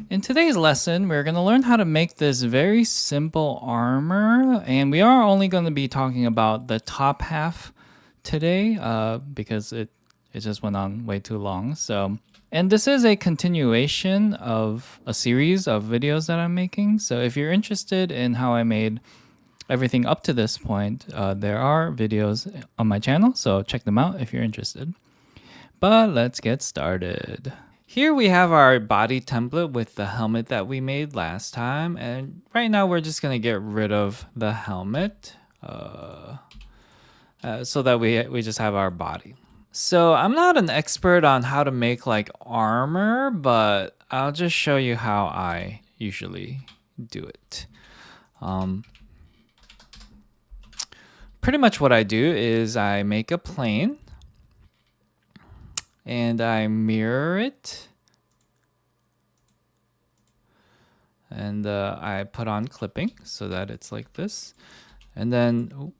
In today's lesson, we're going to learn how to make this very simple armor, and we are only going to be talking about the top half today because it just went on way too long. And this is a continuation of a series of videos that I'm making. So if you're interested in how I made everything up to this point, there are videos on my channel, so check them out if you're interested. But let's get started. Here we have our body template with the helmet that we made last time, and right now we're just gonna get rid of the helmet so that we just have our body. So I'm not an expert on how to make like armor, but I'll just show you how I usually do it. Pretty much what I do is I make a plane and I mirror it, and I put on clipping so that it's like this, and then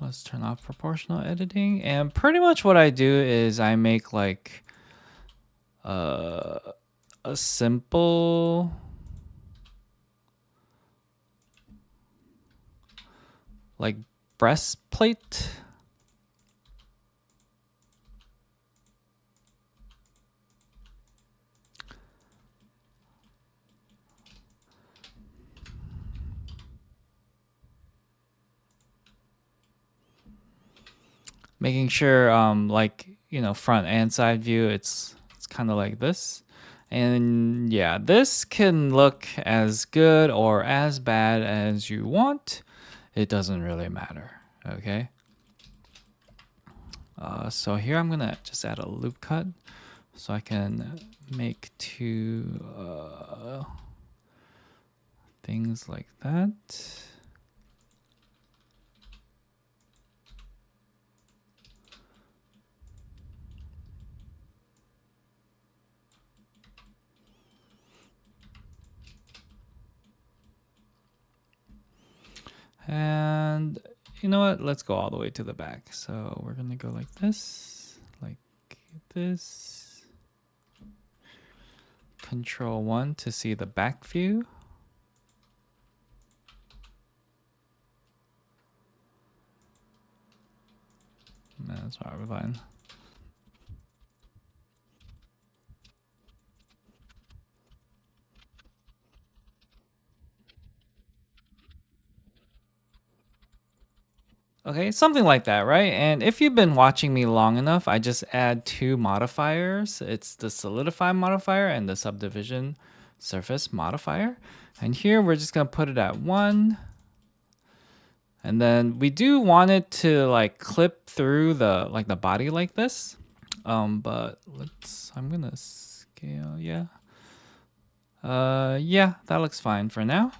let's turn off proportional editing. And pretty much what I do is I make like a simple like breastplate. Making sure like, you know, front and side view, it's kind of like this. And yeah, this can look as good or as bad as you want. It doesn't really matter, okay? So here I'm gonna just add a loop cut so I can make two things like that. And you know what? Let's go all the way to the back. So we're gonna go like this, like this. Control 1 to see the back view. That's probably fine. Okay, something like that, right? And if you've been watching me long enough, I just add two modifiers. It's the solidify modifier and the subdivision surface modifier. And here we're just gonna put it at 1. And then we do want it to like clip through the like the body like this. But I'm gonna scale, yeah. Yeah, that looks fine for now.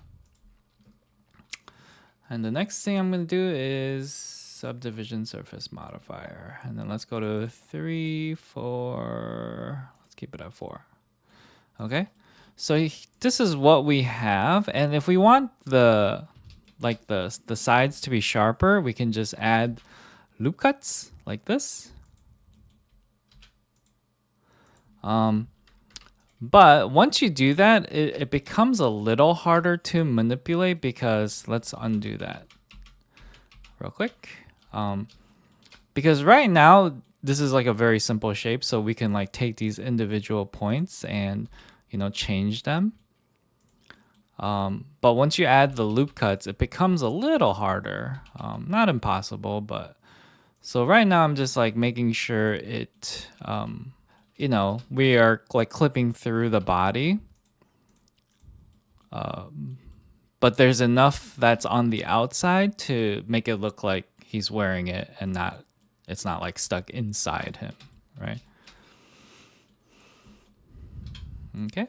And the next thing I'm going to do is subdivision surface modifier. And then let's go to 3, 4. Let's keep it at 4. Okay. So this is what we have. And if we want the sides to be sharper, we can just add loop cuts like this. But once you do that, it becomes a little harder to manipulate because let's undo that real quick. Because right now, this is like a very simple shape, so we can like take these individual points and, you know, change them. But once you add the loop cuts, it becomes a little harder. Not impossible, but so right now I'm just like making sure it, you know, we are like clipping through the body. But there's enough that's on the outside to make it look like he's wearing it and it's not like stuck inside him, right? Okay.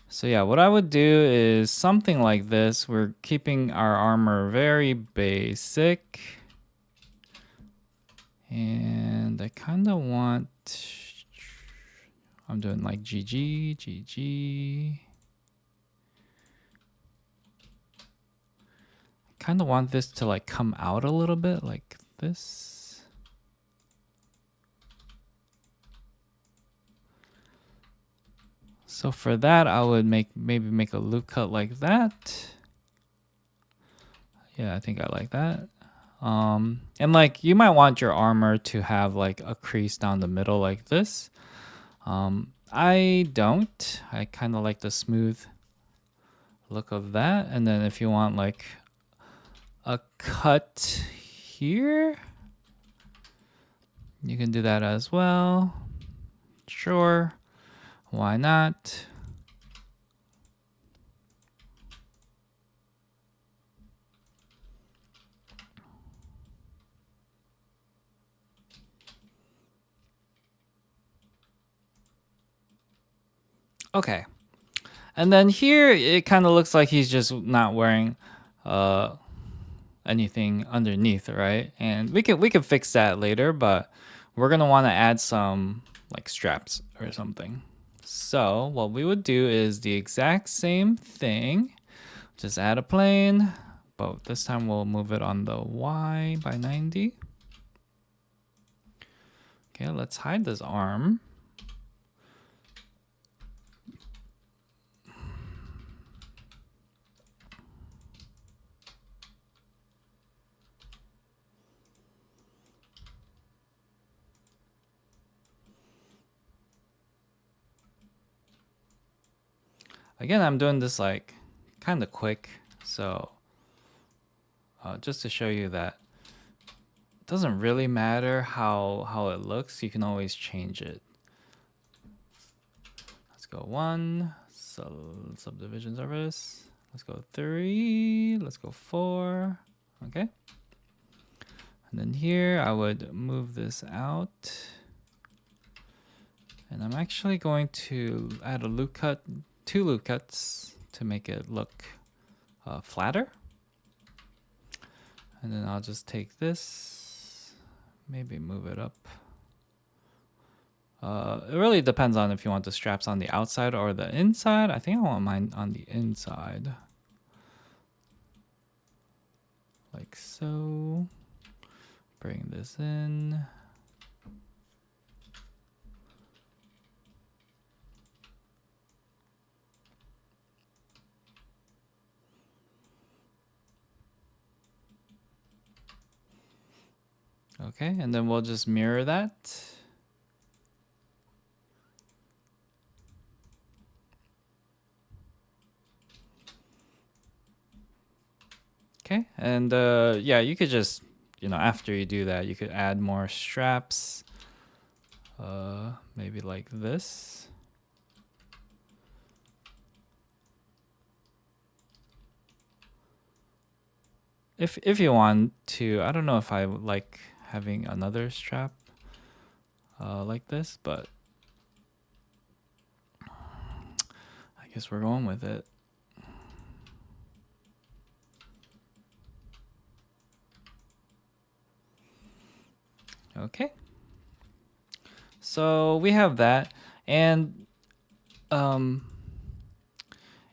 So yeah, what I would do is something like this. We're keeping our armor very basic. And I kind of want, I'm doing like GG, GG. I kind of want this to like come out a little bit like this. So for that, I would maybe make a loop cut like that. Yeah, I think I like that. And like you might want your armor to have like a crease down the middle like this. I don't. I kind of like the smooth look of that. And then if you want like a cut here, you can do that as well. Sure, why not? Okay. And then here it kind of looks like he's just not wearing anything underneath, right? And we could fix that later, but we're gonna want to add some like straps or something. So what we would do is the exact same thing. Just add a plane, but this time we'll move it on the Y by 90. Okay, let's hide this arm. Again, I'm doing this like kind of quick, so just to show you that it doesn't really matter how it looks. You can always change it. Let's go 1, so subdivision service. Let's go 3, let's go 4, okay. And then here I would move this out. And I'm actually going to add a loop cut, 2 loop cuts to make it look flatter. And then I'll just take this, maybe move it up. It really depends on if you want the straps on the outside or the inside. I think I want mine on the inside. Like so. Bring this in. Okay, and then we'll just mirror that. Okay, and yeah, you could just, after you do that, you could add more straps. Maybe like this. If you want to, I don't know if I would like having another strap like this, but I guess we're going with it. Okay. So we have that, and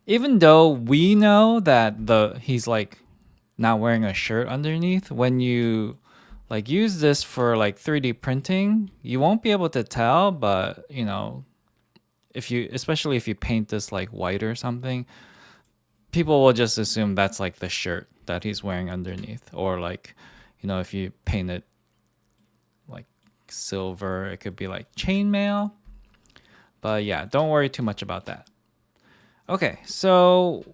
even though we know that he's like not wearing a shirt underneath, when you like use this for like 3D printing, you won't be able to tell, but especially if you paint this like white or something, people will just assume that's like the shirt that he's wearing underneath. Or like, if you paint it like silver, it could be like chainmail. But yeah, don't worry too much about that. Okay, so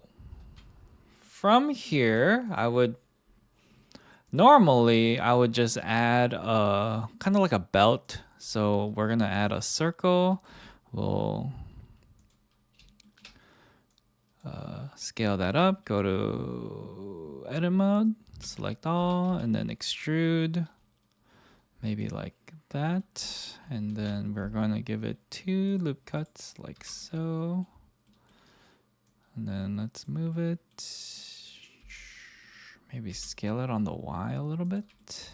from here, normally I would just add a kind of like a belt. So we're gonna add a circle. We'll scale that up, go to edit mode, select all, and then extrude, maybe like that. And then we're going to give it 2 loop cuts like so. And then let's move it, maybe scale it on the Y a little bit.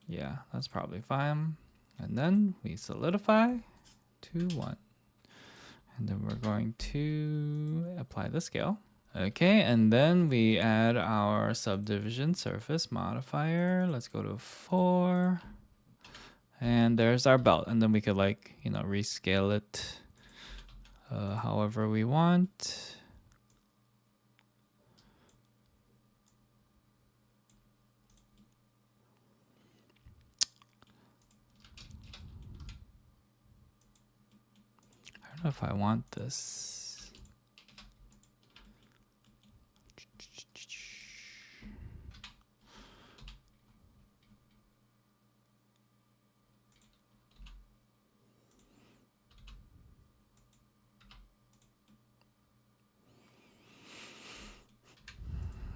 Yeah, that's probably fine. And then we solidify to 1. And then we're going to apply the scale. Okay, and then we add our subdivision surface modifier. Let's go to 4. And there's our belt. And then we could rescale it however we want. I don't know if I want this.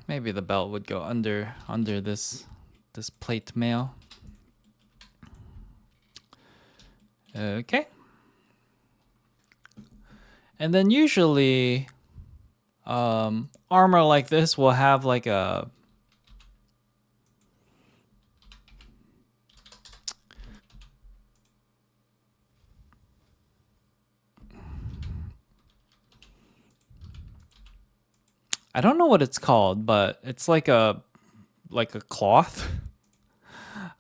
Maybe the belt would go under this plate mail. Okay. And then usually armor like this will have like a I don't know what it's called, but it's like a cloth.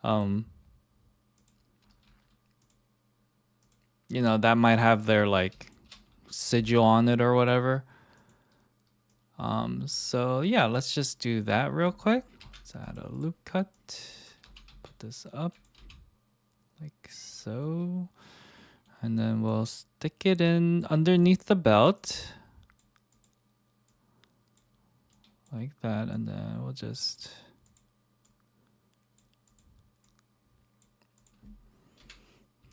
You know, that might have their like sigil on it or whatever. So yeah, let's just do that real quick. Let's add a loop cut. Put this up like so. And then we'll stick it in underneath the belt. Like that, and then we'll just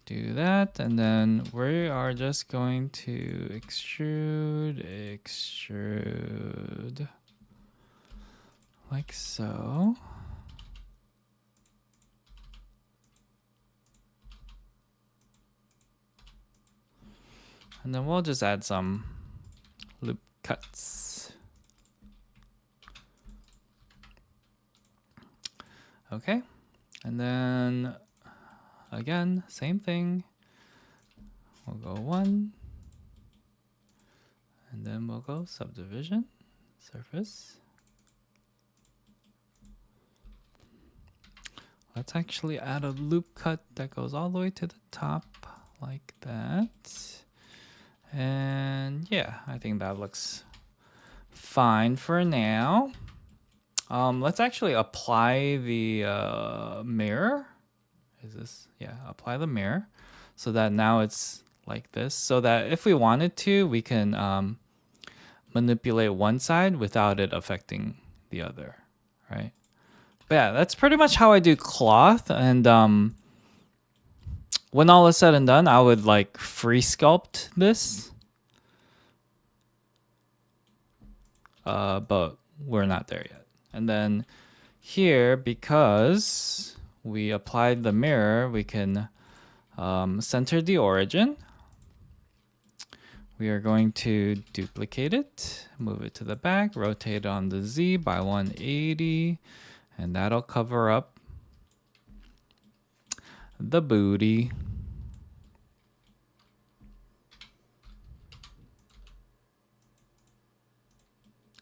do that, and then we are just going to extrude like so. And then we'll just add some loop cuts. Okay, and then again, same thing. We'll go 1, and then we'll go subdivision, surface. Let's actually add a loop cut that goes all the way to the top like that. And yeah, I think that looks fine for now. Let's actually apply the mirror. Is this? Yeah, apply the mirror so that now it's like this. So that if we wanted to, we can manipulate one side without it affecting the other, right? But yeah, that's pretty much how I do cloth. And when all is said and done, I would like free sculpt this. But we're not there yet. And then here, because we applied the mirror, we can center the origin. We are going to duplicate it, move it to the back, rotate on the Z by 180, and that'll cover up the booty.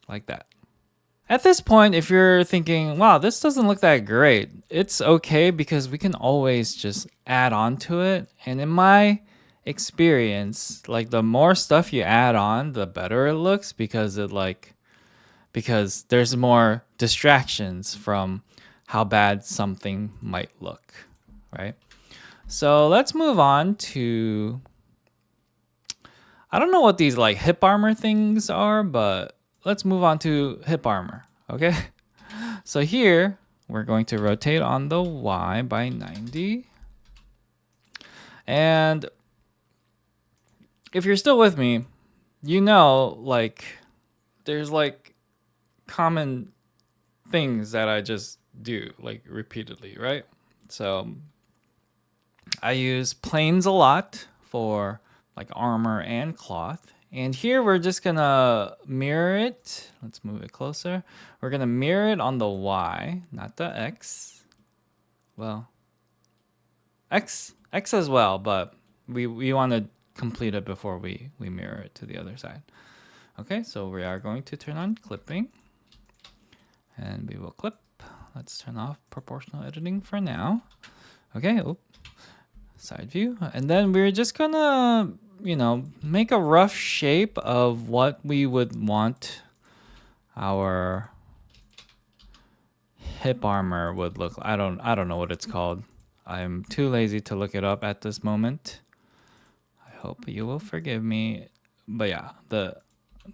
Like that. At this point, if you're thinking, wow, this doesn't look that great, it's okay because we can always just add on to it. And in my experience, like the more stuff you add on, the better it looks because because there's more distractions from how bad something might look, right? So let's move on to, I don't know what these like hip armor things are, but let's move on to hip armor, okay? So here, we're going to rotate on the Y by 90. And if you're still with me, you know, like, there's like common things that I just do like repeatedly, right? So I use planes a lot for like armor and cloth. And here we're just gonna mirror it. Let's move it closer. We're gonna mirror it on the Y, not the X. Well, X as well, but we want to complete it before we mirror it to the other side. Okay, so we are going to turn on clipping. And we will clip. Let's turn off proportional editing for now. Okay, side view. And then we're just gonna, you know, make a rough shape of what we would want our hip armor would look like. I don't know what it's called. I'm too lazy to look it up at this moment. I hope you will forgive me. But yeah, the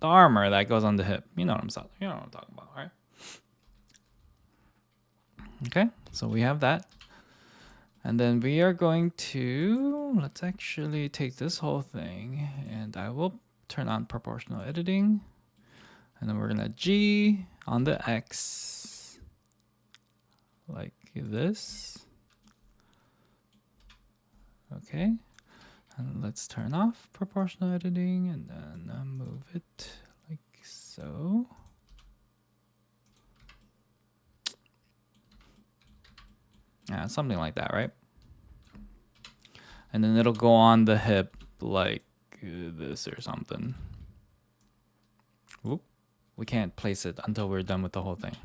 armor that goes on the hip. You know what I'm talking about, right? Okay, so we have that. And then we are going to, let's actually take this whole thing and I will turn on proportional editing. And then we're gonna G on the X like this. Okay, and let's turn off proportional editing and then move it like so. Yeah, something like that, right? And then it'll go on the hip like this or something. Whoop. We can't place it until we're done with the whole thing.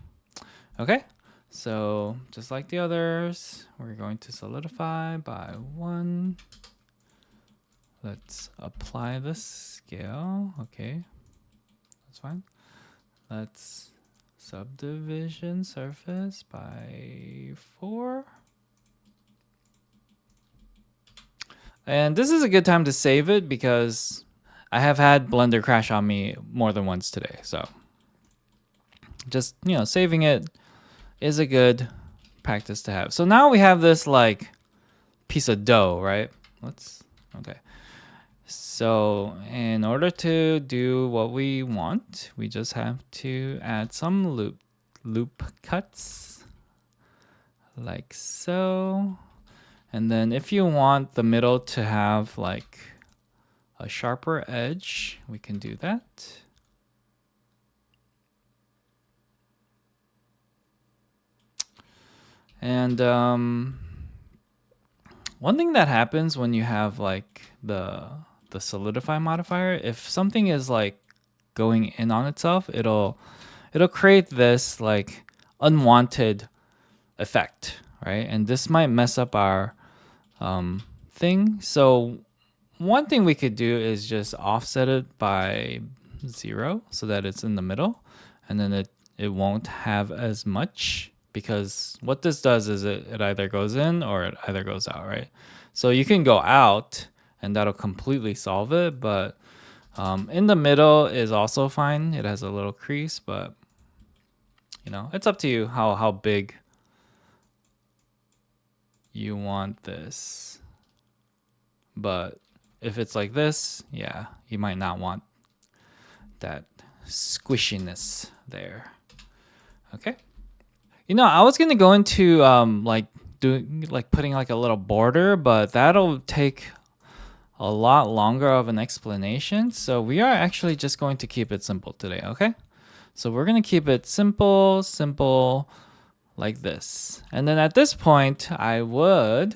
Okay, so just like the others, we're going to solidify by 1. Let's apply the scale. Okay, that's fine. Let's subdivision surface by 4. And this is a good time to save it because I have had Blender crash on me more than once today. So just, you know, saving it is a good practice to have. So now we have this like piece of dough, right? Okay. So in order to do what we want, we just have to add some loop cuts like so. And then if you want the middle to have like a sharper edge, we can do that. And one thing that happens when you have like the solidify modifier, if something is like going in on itself, it'll create this like unwanted effect, right? And this might mess up our thing. So one thing we could do is just offset it by 0 so that it's in the middle, and then it won't have as much, because what this does is it either goes in or it either goes out, right? So you can go out and that'll completely solve it, but in the middle is also fine. It has a little crease, but you know, it's up to you how big you want this. But if it's like this, yeah, you might not want that squishiness there. Okay. You know, I was gonna go into like putting like a little border, but that'll take a lot longer of an explanation. So we are actually just going to keep it simple today, okay? So we're gonna keep it simple like this. And then at this point, I would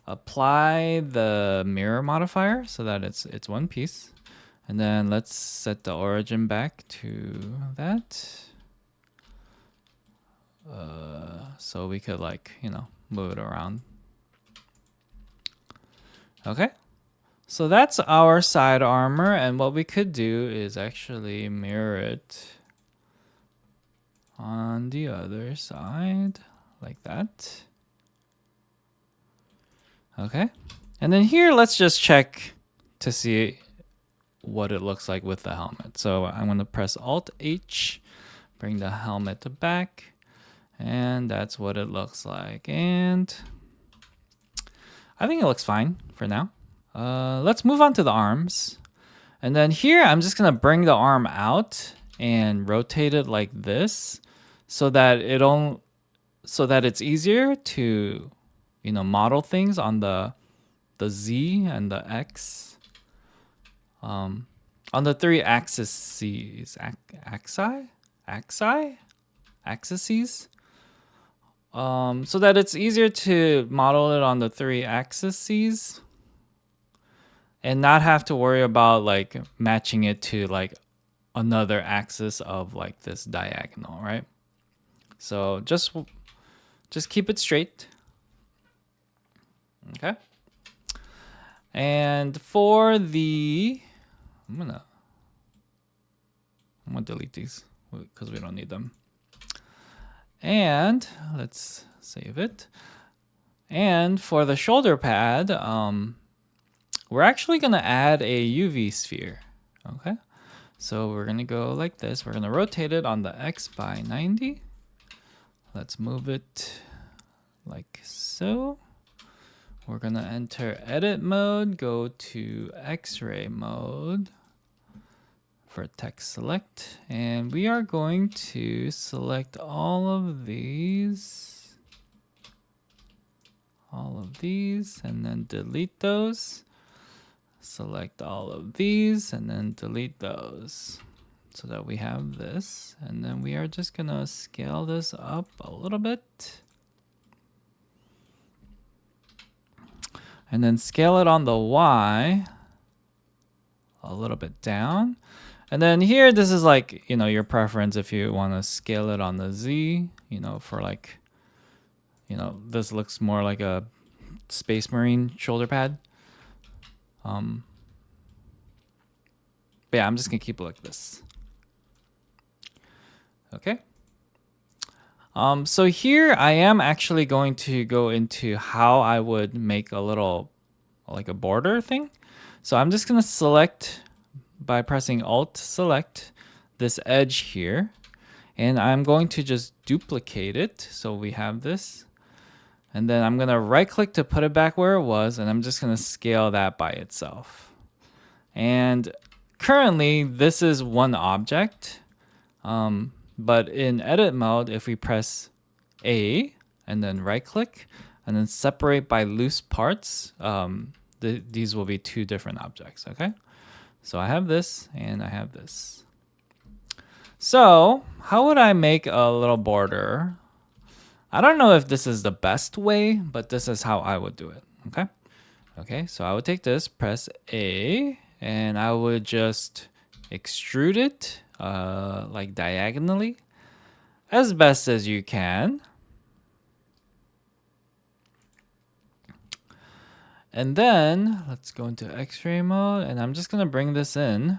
apply the mirror modifier so that it's one piece. And then let's set the origin back to that. So we could like, you know, move it around. Okay. So that's our side armor, and what we could do is actually mirror it on the other side like that. Okay. And then here, let's just check to see what it looks like with the helmet. So I'm going to press Alt-H, bring the helmet back, and that's what it looks like. And I think it looks fine for now. Let's move on to the arms. And then here, I'm just going to bring the arm out and rotate it like this so that it's easier to, you know, model things on the Z and the X. On the 3 axes, so that it's easier to model it on the 3 axes and not have to worry about like matching it to like another axis of like this diagonal, right? So just just keep it straight. Okay. And for the, I'm gonna delete these because we don't need them. And let's save it. And for the shoulder pad, we're actually gonna add a UV sphere. Okay. So we're gonna go like this. We're gonna rotate it on the X by 90. Let's move it like so. We're gonna enter edit mode, go to X-ray mode for text select, and we are going to select all of these, and then delete those. Select all of these and then delete those so that we have this. And then we are just gonna scale this up a little bit. And then scale it on the Y a little bit down. And then here, this is like, you know, your preference if you want to scale it on the Z, you know, for like, you know, this looks more like a Space Marine shoulder pad. But yeah, I'm just gonna keep it like this. Okay. So here I am actually going to go into how I would make a little, like a border thing. So I'm just gonna select by pressing Alt select this edge here, and I'm going to just duplicate it. So we have this, and then I'm gonna right click to put it back where it was, and I'm just gonna scale that by itself. And currently this is one object, but in edit mode, if we press A and then right click and then separate by loose parts, these will be two different objects. Okay, so I have this and I have this. So how would I make a little border? I don't know if this is the best way, but this is how I would do it. Okay, so I would take this, press A, and I would just extrude it like diagonally as best as you can. And then let's go into X-ray mode, and I'm just gonna bring this in.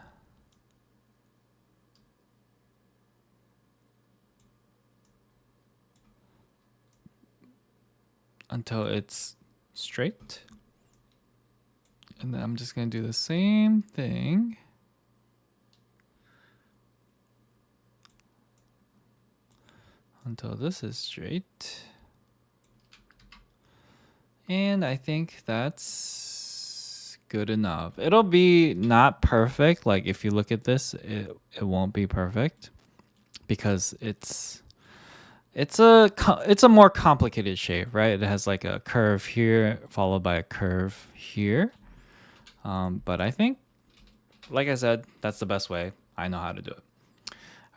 Until it's straight. And then I'm just gonna do the same thing. Until this is straight. And I think that's good enough. It'll be not perfect. Like if you look at this, it won't be perfect because it's a more complicated shape, right? It has like a curve here followed by a curve here. But I think, like I said, that's the best way. I know how to do it.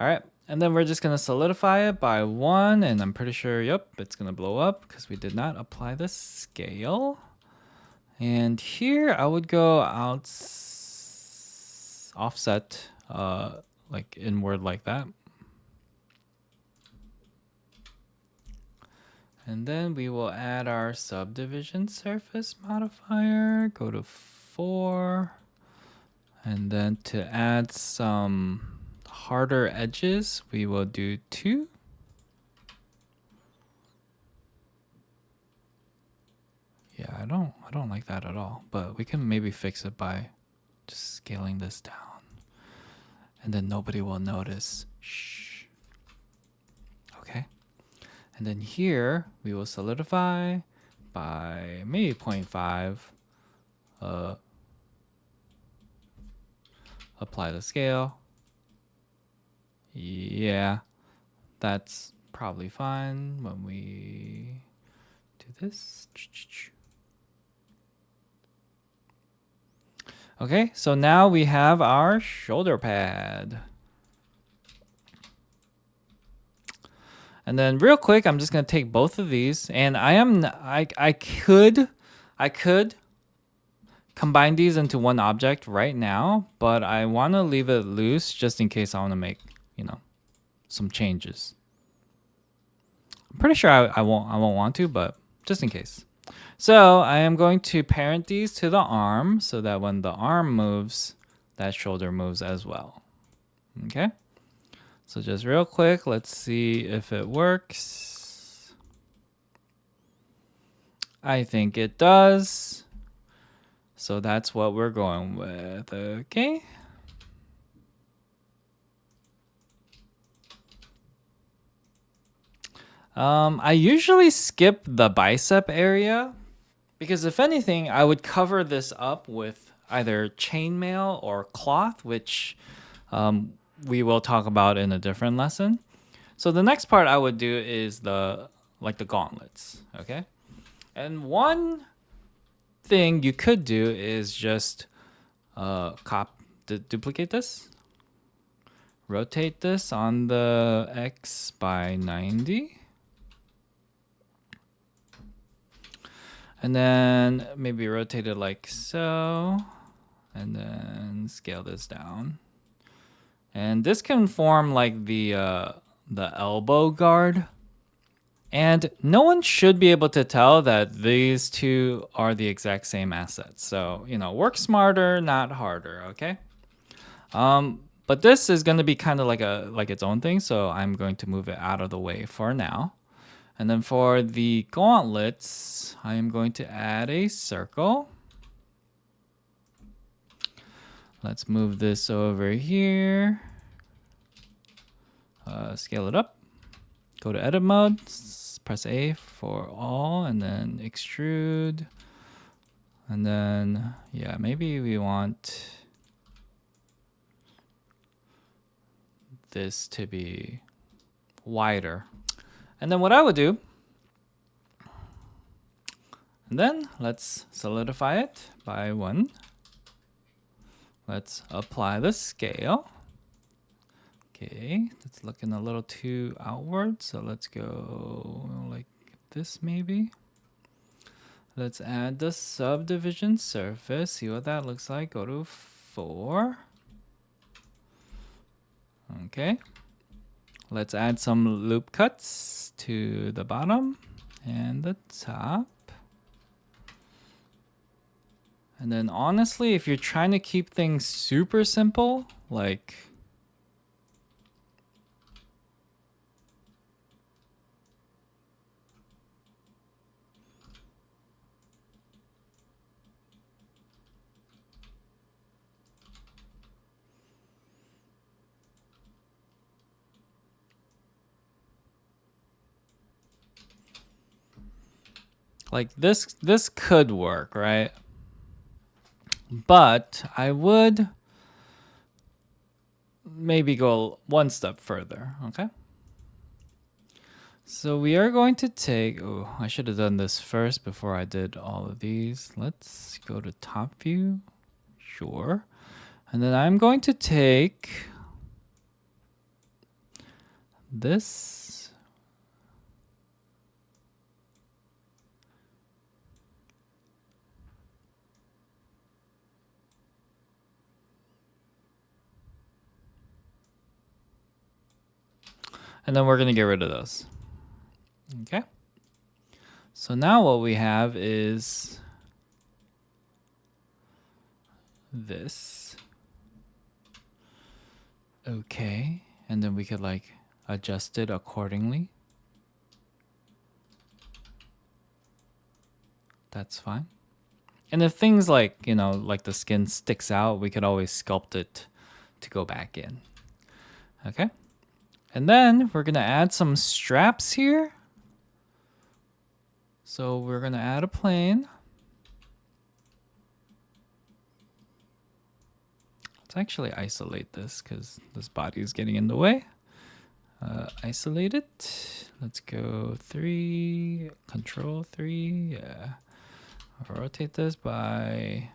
All right. And then we're just going to solidify it by 1. And I'm pretty sure, yep, it's going to blow up because we did not apply the scale. And here I would go out offset, like inward like that. And then we will add our subdivision surface modifier. Go to 4. And then to add some harder edges, we will do 2. Yeah, I don't like that at all, but we can maybe fix it by just scaling this down. And then nobody will notice. Shh. Okay. And then here we will solidify by maybe 0.5. Apply the scale. Yeah, that's probably fine when we do this. Okay, so now we have our shoulder pad. And then real quick, I'm just gonna take both of these, and I could combine these into one object right now, but I want to leave it loose just in case I want to make, you know, some changes. I'm pretty sure I won't want to, but just in case. So I am going to parent these to the arm so that when the arm moves, that shoulder moves as well. Okay. So just real quick, let's see if it works. I think it does. So that's what we're going with. Okay. I usually skip the bicep area because if anything, I would cover this up with either chainmail or cloth, which we will talk about in a different lesson. So the next part I would do is the gauntlets, okay? And one thing you could do is just duplicate this, rotate this on the X by 90. And then maybe rotate it like so, and then scale this down. And this can form like the elbow guard. And no one should be able to tell that these two are the exact same assets. So, you know, work smarter, not harder, okay? But this is going to be kind of like its own thing, so I'm going to move it out of the way for now. And then for the gauntlets, I am going to add a circle. Let's move this over here. Scale it up. Go to edit mode. Press A for all, and then extrude. And then, yeah, maybe we want this to be wider. And then what I would do, and then let's solidify it by 1. Let's apply the scale. Okay, it's looking a little too outward, so let's go like this maybe. Let's add the subdivision surface, see what that looks like. Go to 4. Okay. Let's add some loop cuts to the bottom and the top. And then honestly, if you're trying to keep things super simple, like this could work, right? But I would maybe go one step further, okay? So we are going to take, oh, I should have done this first before I did all of these. Let's go to top view, sure. And then I'm going to take this. And then we're going to get rid of those. Okay. So now what we have is this. Okay. And then we could like adjust it accordingly. That's fine. And if things like, you know, like the skin sticks out, we could always sculpt it to go back in. Okay. And then we're going to add some straps here. So we're going to add a plane. Let's actually isolate this because this body is getting in the way. Isolate it. Let's go 3, control 3. Yeah. Rotate this by,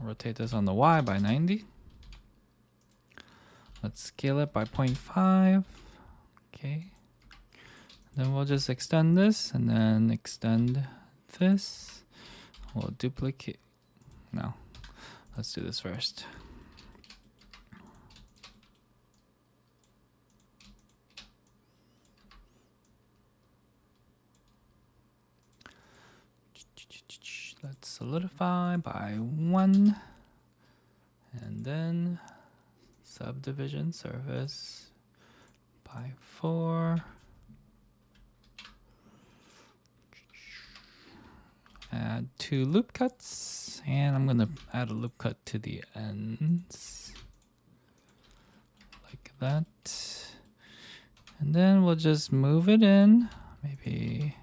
rotate this on the Y by 90. Let's scale it by 0.5. Okay. Then we'll just extend this and then extend this. We'll duplicate. No, let's do this first. solidify by 1, and then subdivision surface by 4. Add 2 loop cuts, and I'm gonna add a loop cut to the ends like that. And then we'll just move it in, maybe.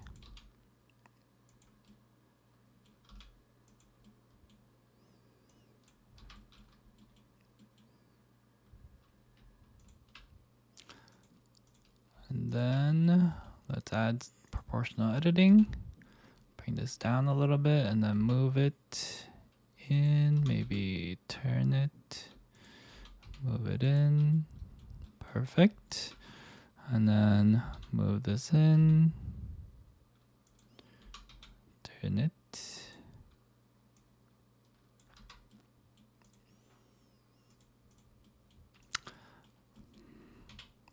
And then let's add proportional editing. Bring this down a little bit and then move it in, maybe turn it, move it in, perfect. And then move this in, turn it.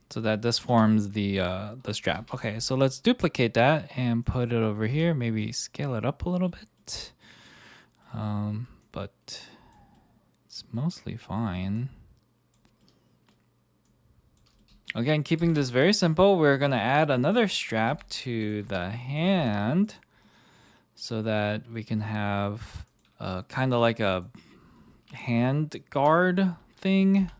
So that this forms the strap. Okay, so let's duplicate that and put it over here. Maybe scale it up a little bit, but it's mostly fine. Again, keeping this very simple, we're gonna add another strap to the hand so that we can have kind of like a hand guard thing.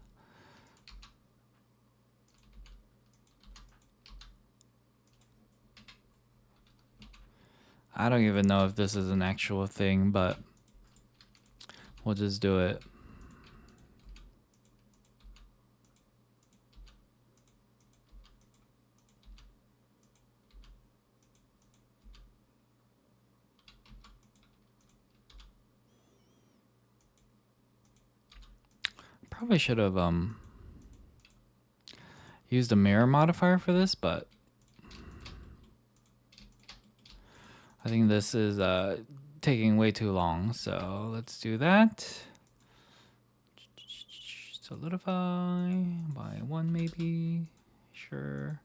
I don't even know if this is an actual thing, but we'll just do it. Probably should have used a mirror modifier for this, but I think this is taking way too long, so let's do that. Solidify by 1 maybe, sure.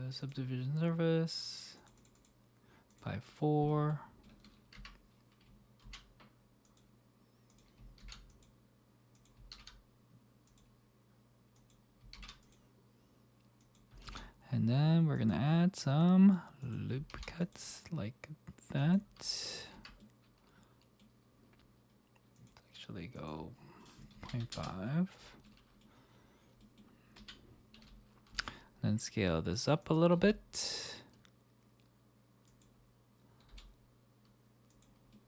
Subdivision surface by 4. And then we're gonna add some loop cuts like that. Actually go 0.5. Then scale this up a little bit.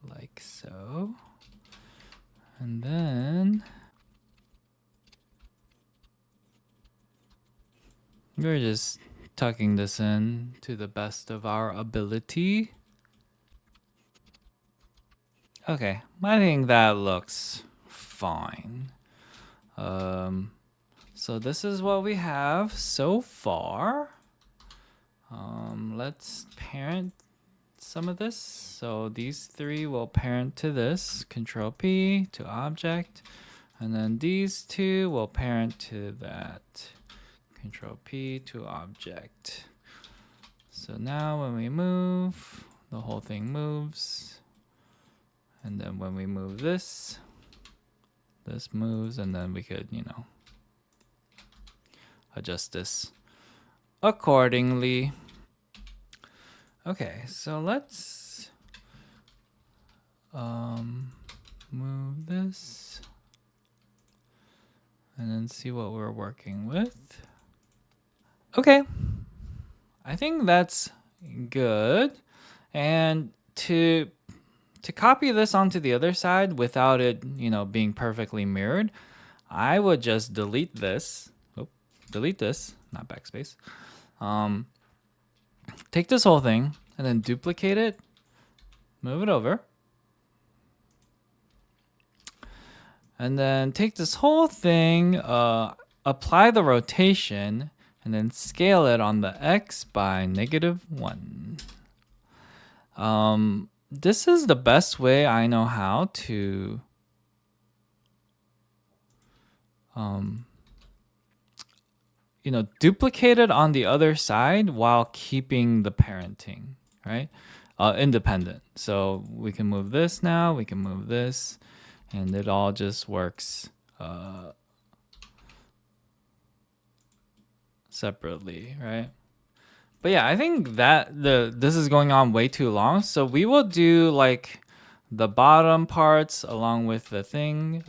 Like so. And then we're just tucking this in to the best of our ability. Okay, I think that looks fine. So this is what we have so far. Let's parent some of this. So these 3 will parent to this. Control P to object. And then these 2 will parent to that. Control P to object. So now when we move, the whole thing moves. And then when we move this, this moves, and then we could, you know, adjust this accordingly. Okay, so let's move this and then see what we're working with. Okay, I think that's good. And to copy this onto the other side without it, you know, being perfectly mirrored, I would just delete this. Oh, delete this, not backspace. Take this whole thing and then duplicate it, move it over. And then take this whole thing, apply the rotation, and then scale it on the X by -1. This is the best way I know how to you know, duplicate it on the other side while keeping the parenting, right? independent. So we can move this now, we can move this, and it all just works separately, right? But yeah, I think that this is going on way too long. So we will do like the bottom parts along with the thing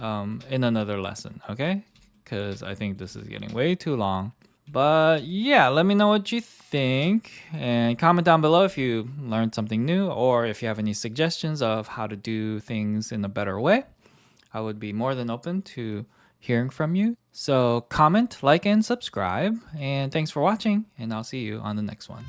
in another lesson, okay? Because I think this is getting way too long. But yeah, let me know what you think and comment down below if you learned something new or if you have any suggestions of how to do things in a better way. I would be more than open to hearing from you. So comment, like, and subscribe. And thanks for watching, and I'll see you on the next one.